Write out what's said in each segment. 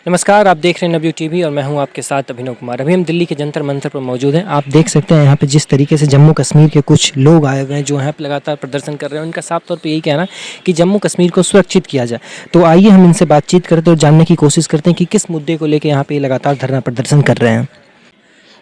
नमस्कार, आप देख रहे हैं नवयुग टीवी और मैं हूं आपके साथ अभिनव कुमार। अभी हम दिल्ली के जंतर मंतर पर मौजूद हैं। आप देख सकते हैं यहाँ पे जिस तरीके से जम्मू कश्मीर के कुछ लोग आए हुए हैं जो यहाँ पे लगातार प्रदर्शन कर रहे हैं। उनका साफ तौर पे यही कहना है कि जम्मू कश्मीर को सुरक्षित किया जाए। तो आइए हम इनसे बातचीत करते और जानने की कोशिश करते हैं कि किस मुद्दे को लेकर यहाँ पे लगातार धरना प्रदर्शन कर रहे हैं।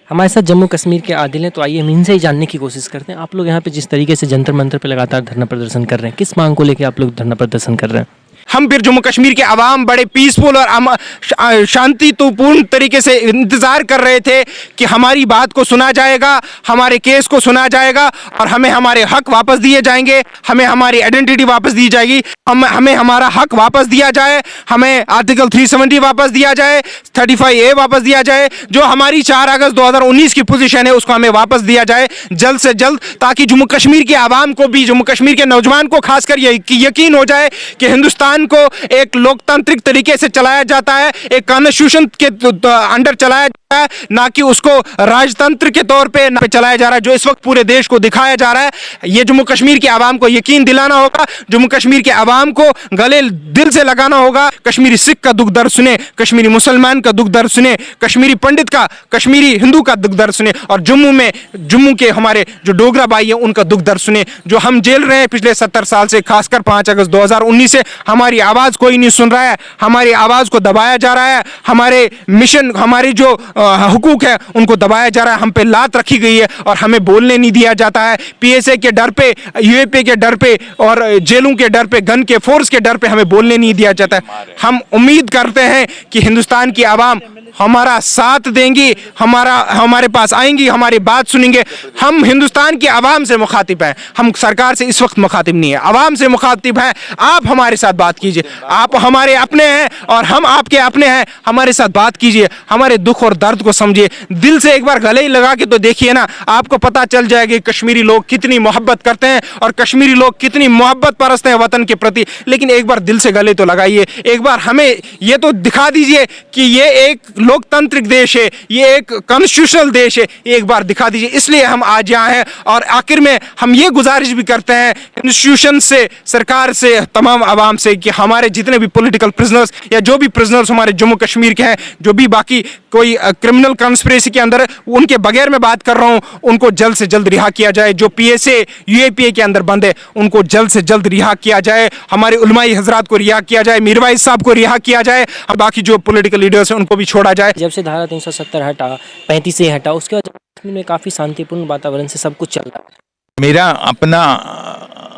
हमारे साथ जम्मू कश्मीर के आदिल हैं, तो आइए हम इनसे ही जानने की कोशिश करते हैं। आप लोग यहाँ पे जिस तरीके से जंतर मंतर पर लगातार धरना प्रदर्शन कर रहे हैं, किस मांग को लेकर आप लोग धरना प्रदर्शन कर रहे हैं? हम फिर जम्मू कश्मीर के अवाम बड़े पीसफुल और शांतिपूर्ण तरीके से इंतज़ार कर रहे थे कि हमारी बात को सुना जाएगा, हमारे केस को सुना जाएगा और हमें हमारे हक वापस दिए जाएंगे, हमें हमारी आइडेंटिटी वापस दी जाएगी, हमें हमारा हक वापस दिया जाए, हमें आर्टिकल 370 वापस दिया जाए, 35A वापस दिया जाए, जो हमारी 4 अगस्त 2019 की पोजीशन है उसको हमें वापस दिया जाए जल्द से जल्द, ताकि जम्मू कश्मीर के अवाम को भी, जम्मू कश्मीर के नौजवान को खासकर यकीन हो जाए कि हिंदुस्तान को एक लोकतांत्रिक तरीके से चलाया जाता है, एक कॉन्स्टिट्यूशन के अंडर चलाया जाता है, ना कि उसको राजतंत्र के तौर पे चलाया जा रहा है, जो इस वक्त पूरे देश को दिखाया जा रहा है। ये जम्मू कश्मीर के आवाम को यकीन दिलाना होगा, जम्मू कश्मीर के आवाम को गले दिल से लगाना होगा। कश्मीरी सिख का दुख दर्द सुने, कश्मीरी मुसलमान का दुख दर्द सुने, कश्मीरी पंडित का, कश्मीरी हिंदू का दुख दर्द सुने और जम्मू के हमारे जो डोगरा भाई हैं उनका दुख दर्द सुने, जो हम जेल रहे हैं पिछले 70 साल से, खासकर 5 अगस्त 2019 से। हमारी आवाज कोई नहीं सुन रहा है, हमारी आवाज को दबाया जा रहा है, हमारे मिशन, हमारी जो हुकूक है उनको दबाया जा रहा है, हम पे लात रखी गई है और हमें बोलने नहीं दिया जाता है। PSA के डर पे, UAP के डर पे और जेलों के डर पे, गन के फोर्स के डर पे हमें बोलने नहीं दिया जाता है। हम उम्मीद करते हैं कि हिंदुस्तान की आवाम हमारा साथ देंगी, हमारे पास आएंगी, हमारी बात सुनेंगे। हम हिंदुस्तान की आवाम से मुखातिब हैं, हम सरकार से इस वक्त मुखातिब नहीं है, आवाम से मुखातिब हैं। आप हमारे साथ बात कीजिए, आप हमारे अपने हैं और हम आपके अपने हैं, हमारे साथ बात कीजिए, हमारे दुख और दर्द को समझिए, दिल से एक बार गले ही लगा के तो देखिए ना, आपको पता चल जाएगा कश्मीरी लोग कितनी मोहब्बत करते हैं और कश्मीरी लोग कितनी मोहब्बत परस्त हैं वतन के प्रति। लेकिन एक बार दिल से गले तो लगाइए, एक बार हमें ये तो दिखा दीजिए कि ये एक लोकतांत्रिक देश है, ये एक कॉन्स्टिट्यूशनल देश है, एक बार दिखा दीजिए। इसलिए हम आज यहाँ हैं और आखिर में हम ये गुजारिश भी करते हैं इंस्टीट्यूशन से, सरकार से, तमाम आवाम से कि हमारे जितने भी पॉलिटिकल प्रिजनर्स या जो भी प्रिजनर्स हमारे जम्मू कश्मीर के हैं, जो भी बाकी कोई क्रिमिनल कॉन्स्पिरेसी के अंदर है, उनके बगैर मैं बात कर रहा हूँ, उनको जल्द से जल्द रिहा किया जाए। जो PSA UAPA के अंदर बंद है उनको जल्द से जल्द रिहा किया जाए, हमारे उलमाई हजरात को रिहा किया जाए, मीरवाइज साहब को रिहा किया जाए, बाकी जो पॉलिटिकल लीडर्स हैं उनको भी छोड़ा जाए। जब से धारा 370 हटा, 35A हटा, उसके बाद कश्मीर में काफ़ी शांतिपूर्ण वातावरण से सब कुछ चल रहा है। मेरा अपना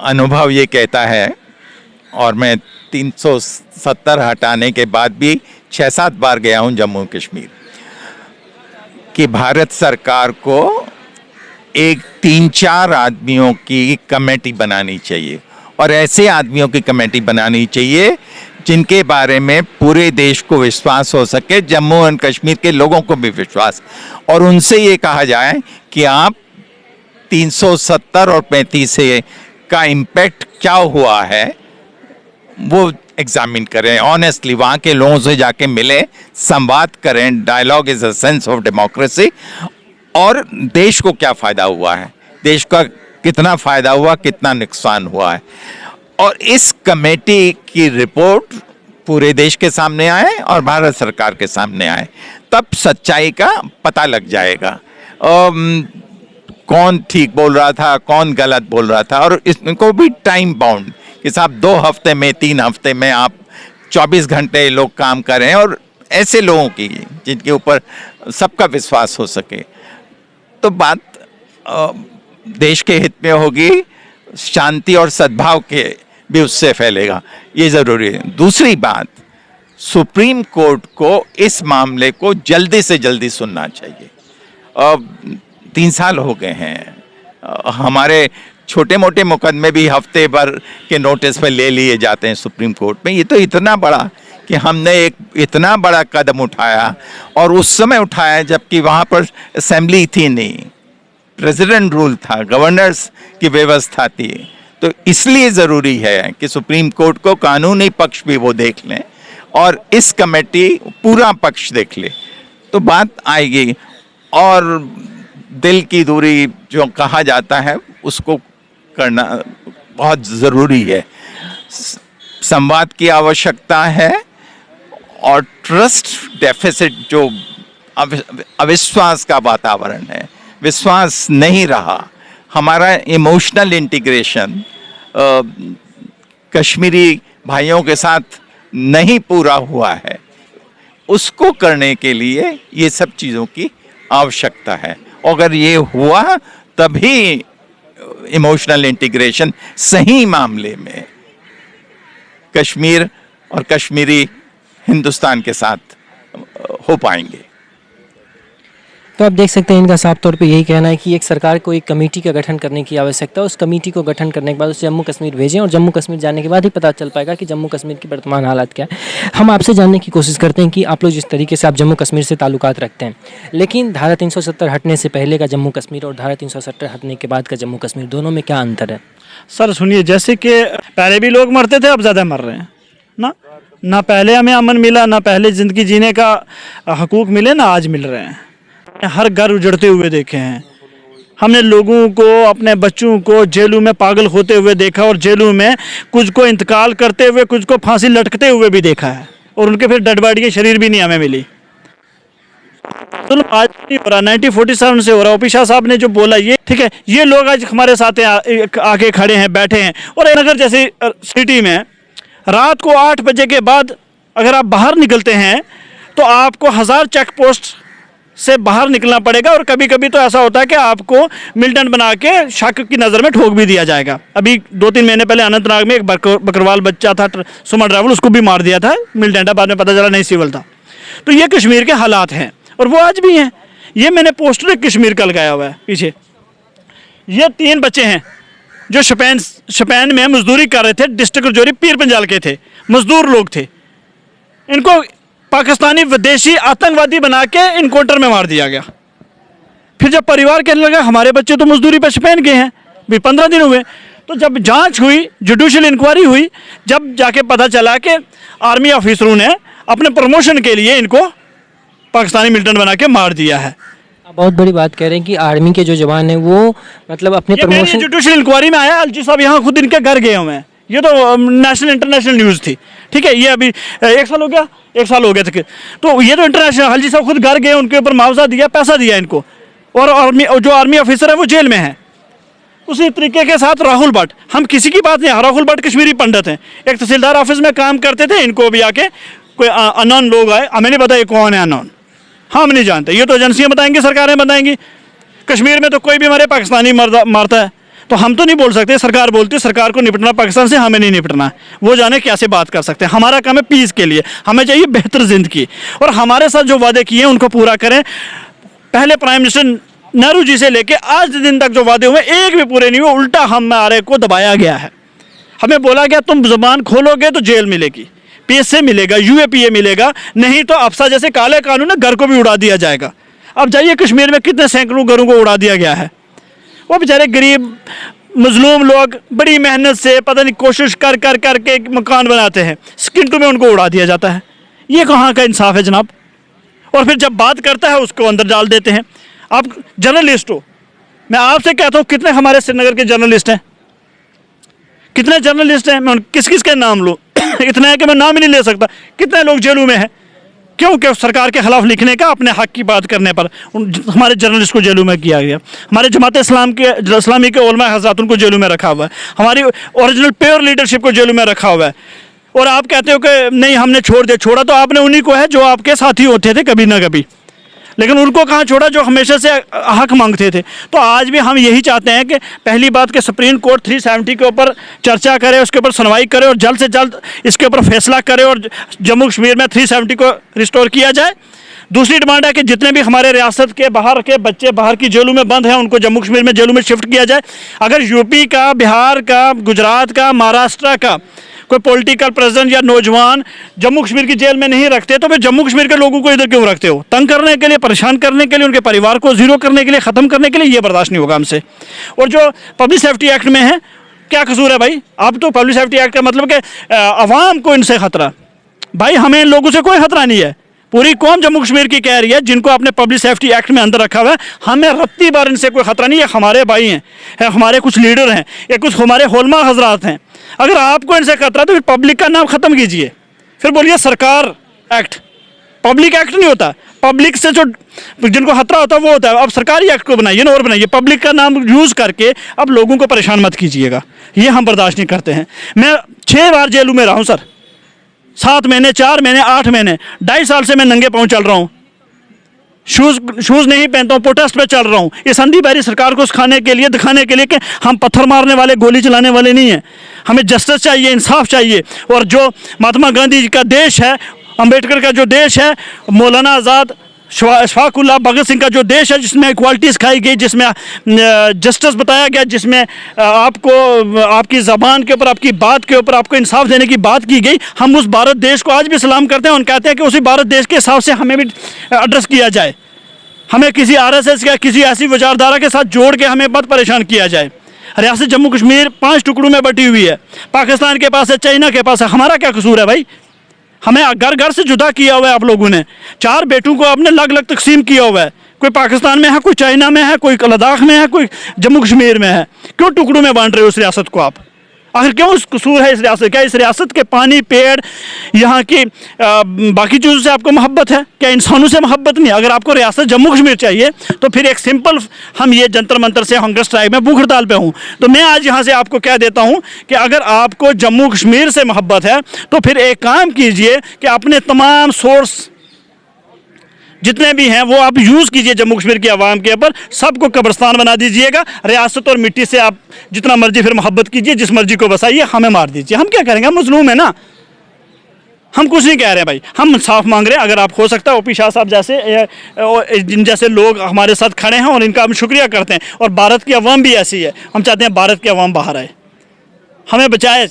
अनुभव ये कहता है, और मैं 370 हटाने के बाद भी 6-7 बार गया हूँ जम्मू कश्मीर, कि भारत सरकार को एक 3-4 आदमियों की कमेटी बनानी चाहिए और ऐसे आदमियों की कमेटी बनानी चाहिए जिनके बारे में पूरे देश को विश्वास हो सके, जम्मू एंड कश्मीर के लोगों को भी विश्वास, और उनसे ये कहा जाए कि आप 370 और 35A का इम्पैक्ट क्या हुआ है वो एग्जामिन करें, ऑनेस्टली वहाँ के लोगों से जाके मिलें, संवाद करें। Dialogue is a sense of democracy. और देश को क्या फ़ायदा हुआ है, देश का कितना फ़ायदा हुआ, कितना नुकसान हुआ है, और इस कमेटी की रिपोर्ट पूरे देश के सामने आए और भारत सरकार के सामने आए, तब सच्चाई का पता लग जाएगा। कौन ठीक बोल रहा था, कौन गलत बोल रहा था, और इसको भी टाइम बाउंड कि साहब 2 हफ्ते में, 3 हफ्ते में आप 24 घंटे लोग काम करें, और ऐसे लोगों की जिनके ऊपर सबका विश्वास हो सके, तो बात देश के हित में होगी, शांति और सद्भाव के भी उससे फैलेगा, ये ज़रूरी है। दूसरी बात, सुप्रीम कोर्ट को इस मामले को जल्दी से जल्दी सुनना चाहिए। 3 साल हो गए हैं, हमारे छोटे मोटे मुकदमे भी हफ्ते भर के नोटिस पे ले लिए जाते हैं सुप्रीम कोर्ट में। ये तो इतना बड़ा कि हमने एक इतना बड़ा कदम उठाया, और उस समय उठाया जबकि वहाँ पर असेंबली थी नहीं, प्रेसिडेंट रूल था, गवर्नर्स की व्यवस्था थी। तो इसलिए ज़रूरी है कि सुप्रीम कोर्ट को कानूनी पक्ष भी वो देख लें और इस कमेटी पूरा पक्ष देख ले, तो बात आएगी। और दिल की दूरी जो कहा जाता है उसको करना बहुत ज़रूरी है, संवाद की आवश्यकता है, और ट्रस्ट डेफिसिट, जो अविश्वास का वातावरण है, विश्वास नहीं रहा। हमारा इमोशनल इंटीग्रेशन कश्मीरी भाइयों के साथ नहीं पूरा हुआ है। उसको करने के लिए ये सब चीज़ों की आवश्यकता है। अगर ये हुआ तभी इमोशनल इंटीग्रेशन सही मामले में कश्मीर और कश्मीरी हिंदुस्तान के साथ हो पाएंगे। तो आप देख सकते हैं इनका साफ तौर पे यही कहना है कि एक सरकार को एक कमेटी का गठन करने की आवश्यकता है। उस कमेटी को गठन करने के बाद उसे जम्मू कश्मीर भेजें और जम्मू कश्मीर जाने के बाद ही पता चल पाएगा कि जम्मू कश्मीर की वर्तमान हालात क्या है। हम आपसे जानने की कोशिश करते हैं कि आप लोग जिस तरीके से आप जम्मू कश्मीर से ताल्लुकात रखते हैं, लेकिन धारा 370 हटने से पहले का जम्मू कश्मीर और धारा 370 हटने के बाद का जम्मू कश्मीर, दोनों में क्या अंतर है? सर सुनिए, जैसे कि पहले भी लोग मरते थे, अब ज़्यादा मर रहे हैं ना पहले हमें अमन मिला, ना पहले ज़िंदगी जीने का हकूक़ मिले, ना आज मिल रहे हैं। हर घर उजड़ते हुए देखे हैं हमने, लोगों को, अपने बच्चों को जेलों में पागल होते हुए देखा और जेलों में कुछ को इंतकाल करते हुए, कुछ को फांसी लटकते हुए भी देखा है और उनके फिर डेड बॉडी के शरीर भी नहीं हमें मिली। तो आज नहीं हो रहा, 1947 से हो रहा। ओपी शाह साहब ने जो बोला ये ठीक है, ये लोग आज हमारे साथ आके खड़े हैं, बैठे हैं। और नगर जैसी सिटी में रात को 8 बजे के बाद अगर आप बाहर निकलते हैं तो आपको 1000 चेक पोस्ट से बाहर निकलना पड़ेगा और कभी कभी तो ऐसा होता है कि आपको मिलिटेंट बना के शक की नज़र में ठोक भी दिया जाएगा। अभी 2-3 महीने पहले अनंतनाग में एक बकरवाल बच्चा था, सुमन ड्राइवर, उसको भी मार दिया था मिलिटेंट, बाद में पता चला नहीं सिविल था। तो ये कश्मीर के हालात हैं और वो आज भी हैं। ये मैंने पोस्टर कश्मीर का लगाया हुआ है पीछे। ये 3 बच्चे हैं जो शपैन में मजदूरी कर रहे थे, डिस्ट्रिक्ट रजौरी पीर पंजाल के थे, मजदूर लोग थे। इनको पाकिस्तानी विदेशी आतंकवादी बना के इनकाउंटर में मार दिया गया। फिर जब परिवार कहने लगा हमारे बच्चे तो मजदूरी पर शपैन गए हैं, भी 15 दिन हुए, तो जब जांच हुई, जुडिशल इंक्वायरी हुई, जब जाके पता चला कि आर्मी ऑफिसरों ने अपने प्रमोशन के लिए इनको पाकिस्तानी मिलिटेंट बना के मार दिया है। आप बहुत बड़ी बात कह रहे हैं कि आर्मी के जो जवान हैं वो मतलब अपने प्रमोशन, जुडिशल इंक्वायरी में आया। अलजी साहब यहाँ खुद इनके घर गए हुए हैं, ये तो नेशनल इंटरनेशनल न्यूज़ थी, ठीक है। ये अभी 1 साल हो गया, 1 साल हो गया था। तो ये तो इंटरनेशनल, अलजी साहब खुद घर गए, उनके ऊपर मुआवजा दिया, पैसा दिया इनको, और जो आर्मी ऑफिसर है वो जेल में है। उसी तरीके के साथ राहुल भट्ट, हम किसी की बात नहीं, राहुल भट्ट कश्मीरी पंडित हैं, एक तहसीलदार ऑफिस में काम करते थे। इनको भी आके कोई अननोन लोग आए, हमें नहीं पता ये कौन है अननोन, हम नहीं जानते, ये तो एजेंसियाँ बताएंगी, सरकारें बताएंगी। कश्मीर में तो कोई भी हमारे पाकिस्तानी मारता है तो हम तो नहीं बोल सकते, सरकार बोलती है, सरकार को निपटना पाकिस्तान से, हमें नहीं निपटना है। वो जाने कैसे बात कर सकते हैं। हमारा काम है पीस के लिए, हमें चाहिए बेहतर ज़िंदगी, और हमारे साथ जो वादे किए हैं उनको पूरा करें। पहले प्राइम मिनिस्टर नेहरू जी से लेके आज दिन तक जो वादे हुए एक भी पूरे नहीं हुए, उल्टा हमारे को दबाया गया है। हमें बोला गया तुम ज़ुबान खोलोगे तो जेल मिलेगी, PSA मिलेगा, UAPA मिलेगा, नहीं तो अफसा जैसे काले कानून है घर को भी उड़ा दिया जाएगा। अब जाइए कश्मीर में कितने सैकड़ों घरों को उड़ा दिया गया है। वो बेचारे गरीब मजलूम लोग बड़ी मेहनत से पता नहीं कोशिश कर के मकान बनाते हैं, स्किंटों में उनको उड़ा दिया जाता है। ये कहाँ का इंसाफ है जनाब? और फिर जब बात करता है उसको अंदर डाल देते हैं। आप जर्नलिस्ट हो, मैं आपसे कहता हूँ कितने हमारे श्रीनगर के जर्नलिस्ट हैं, कितने जर्नलिस्ट हैं, मैं किस किस के नाम लूँ? इतना है कि मैं नाम ही नहीं ले सकता। कितने लोग जेलों में हैं क्योंकि सरकार के खिलाफ लिखने का, अपने हक की बात करने पर हमारे जर्नलिस्ट को जेलों में किया गया। हमारे जमात इस्लामी के उलमा हज़रात उनको जेलों में रखा हुआ है, हमारी ओरिजिनल प्योर लीडरशिप को जेलों में रखा हुआ है। और आप कहते हो कि नहीं हमने छोड़ा तो आपने उन्हीं को है जो आपके साथी होते थे कभी ना कभी, लेकिन उनको कहाँ छोड़ा जो हमेशा से हक मांगते थे। तो आज भी हम यही चाहते हैं कि पहली बात कि सुप्रीम कोर्ट 370 के ऊपर चर्चा करे, उसके ऊपर सुनवाई करे और जल्द से जल्द इसके ऊपर फैसला करे और जम्मू कश्मीर में 370 को रिस्टोर किया जाए। दूसरी डिमांड है कि जितने भी हमारे रियासत के बाहर के बच्चे बाहर की जेलों में बंद हैं उनको जम्मू कश्मीर में जेलों में शिफ्ट किया जाए। अगर यूपी का, बिहार का, गुजरात का, महाराष्ट्र का कोई पॉलिटिकल प्रेसिडेंट या नौजवान जम्मू कश्मीर की जेल में नहीं रखते तो फिर जम्मू कश्मीर के लोगों को इधर क्यों रखते हो? तंग करने के लिए, परेशान करने के लिए, उनके परिवार को ज़ीरो करने के लिए, ख़त्म करने के लिए, ये बर्दाश्त नहीं होगा हमसे। और जो पब्लिक सेफ्टी एक्ट में है, क्या कसूर है भाई? अब तो पब्लिक सेफ्टी एक्ट का मतलब कि अवाम को इनसे ख़तरा, भाई हमें इन लोगों से कोई ख़तरा नहीं है। पूरी कौम जम्मू कश्मीर की कह रही है, जिनको आपने पब्लिक सेफ्टी एक्ट में अंदर रखा हुआ है, हमें रत्ती बार इनसे कोई ख़तरा नहीं है। हमारे भाई हैं, हमारे कुछ लीडर हैं, या कुछ हमारे होलमा हजरात हैं। अगर आपको इनसे खतरा तो फिर पब्लिक का नाम ख़त्म कीजिए, फिर बोलिए सरकार एक्ट, पब्लिक एक्ट नहीं होता, पब्लिक से जो जिनको खतरा होता है वो होता है। अब सरकारी एक्ट को बनाइए ना और बनाइए, पब्लिक का नाम यूज़ करके अब लोगों को परेशान मत कीजिएगा, ये हम बर्दाश्त नहीं करते हैं। मैं 6 बार जेलों में रहा हूँ सर, 7 महीने, 4 महीने, 8 महीने, 2.5 साल से मैं नंगे पाँव चल रहा हूँ, शूज़ नहीं पहनता हूँ, प्रोटेस्ट पे चल रहा हूँ। ये संदीप बैरी सरकार को सिखाने के लिए, दिखाने के लिए कि हम पत्थर मारने वाले, गोली चलाने वाले नहीं हैं। हमें जस्टिस चाहिए, इंसाफ चाहिए। और जो महात्मा गांधी जी का देश है, अंबेडकर का जो देश है, मौलाना आज़ाद, शफाकुल्लाह, भगत सिंह का जो देश है, जिसमें इक्वालिटी सिखाई गई, जिसमें जस्टिस बताया गया, जिसमें आपको आपकी ज़बान के ऊपर, आपकी बात के ऊपर आपको इंसाफ देने की बात की गई, हम उस भारत देश को आज भी सलाम करते हैं और कहते हैं कि उसी भारत देश के हिसाब से हमें भी एड्रेस किया जाए। हमें किसी RSS या किसी ऐसी विचारधारा के साथ जोड़ के हमें मत परेशान किया जाए। रियासत जम्मू कश्मीर 5 टुकड़ों में बटी हुई है, पाकिस्तान के पास है, चाइना के पास है, हमारा क्या कसूर है भाई? हमें घर घर से जुदा किया हुआ है आप लोगों ने, 4 बेटों को आपने अलग अलग तकसीम किया हुआ है, कोई पाकिस्तान में है, कोई चाइना में है, कोई लद्दाख में है, कोई जम्मू कश्मीर में है। क्यों टुकड़ों में बांट रहे हो उस रियासत को आप? आखिर क्यों कसूर है इस रियासत? क्या इस रियासत के पानी, पेड़, यहाँ की बाकी चीज़ों से आपको मोहब्बत है? क्या इंसानों से मोहब्बत नहीं? अगर आपको रियासत जम्मू कश्मीर चाहिए तो फिर एक सिंपल, हम ये जंतर मंतर से हंगर स्ट्राइक में, भूख हड़ताल पे हूँ, तो मैं आज यहाँ से आपको कह देता हूँ कि अगर आपको जम्मू कश्मीर से मोहब्बत है तो फिर एक काम कीजिए कि अपने तमाम सोर्स जितने भी हैं वो आप यूज़ कीजिए जम्मू कश्मीर की आवाम के ऊपर, सबको कब्रिस्तान बना दीजिएगा। रियासत और मिट्टी से आप जितना मर्जी फिर मोहब्बत कीजिए, जिस मर्जी को बसाइए, हमें मार दीजिए। हम क्या करेंगे? हम मजलूम है ना, हम कुछ नहीं कह रहे हैं भाई, हम इंसाफ मांग रहे हैं। अगर आप हो सकता है OP शाह साहब जैसे जिन जैसे लोग हमारे साथ खड़े हैं और इनका हम शुक्रिया करते हैं। और भारत की आवाम भी ऐसी है, हम चाहते हैं भारत की आवाम बाहर आए, हमें बचाए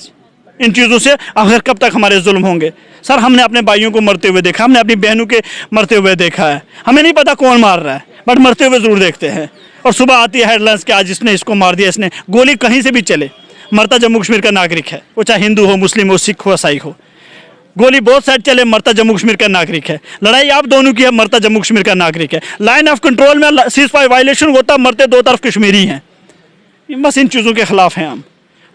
इन चीज़ों से। आखिर कब तक हमारे जुल्म होंगे? सर हमने अपने भाइयों को मरते हुए देखा, हमने अपनी बहनों के मरते हुए देखा है, हमें नहीं पता कौन मार रहा है, बट मरते हुए ज़रूर देखते हैं। और सुबह आती है हेडलाइंस कि आज इसने इसको मार दिया, इसने, गोली कहीं से भी चले, मरता जम्मू कश्मीर का नागरिक है, वो चाहे हिंदू हो, मुस्लिम हो, सिख हो, ईसाई हो, गोली बहुत साइड चले, मरता जम्मू कश्मीर का नागरिक है। लड़ाई आप दोनों की है, मरता जम्मू कश्मीर का नागरिक है। लाइन ऑफ कंट्रोल में सीज़फायर वायलेशन होता, मरते 2 तरफ कश्मीरी हैं। बस इन चीज़ों के ख़िलाफ़ हैं हम।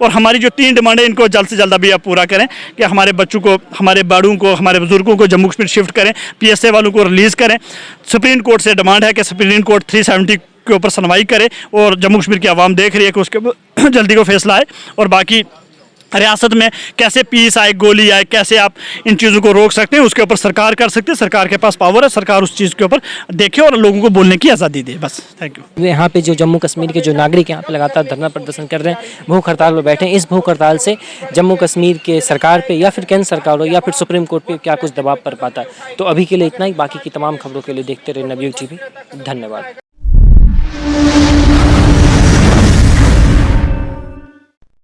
और हमारी जो 3 डिमांड है, इनको जल्द से जल्द अभी आप पूरा करें कि हमारे बच्चों को, हमारे बड़ों को, हमारे बुजुर्गों को जम्मू कश्मीर शिफ्ट करें, PSA वालों को रिलीज़ करें। सुप्रीम कोर्ट से डिमांड है कि सुप्रीम कोर्ट 370 के ऊपर सुनवाई करे, और जम्मू कश्मीर की आवाम देख रही है कि उसके ऊपर जल्दी को फैसला आए। और बाकी रियासत में कैसे पीस आए, गोली आए, कैसे आप इन चीज़ों को रोक सकते हैं, उसके ऊपर सरकार कर सकते हैं। सरकार के पास पावर है, सरकार उस चीज़ के ऊपर देखे और लोगों को बोलने की आज़ादी दे। बस, थैंक यू। यहाँ पे जो जम्मू कश्मीर के जो नागरिक यहाँ पे लगातार धरना प्रदर्शन कर रहे हैं, भूख हड़ताल पर बैठे हैं, इस भूख हड़ताल से जम्मू कश्मीर के सरकार पे या फिर केंद्र सरकार हो या फिर सुप्रीम कोर्ट पे क्या कुछ दबाव पड़ पाता है। तो अभी के लिए इतना ही, बाकी की तमाम खबरों के लिए देखते रहे नवयुग TV। धन्यवाद।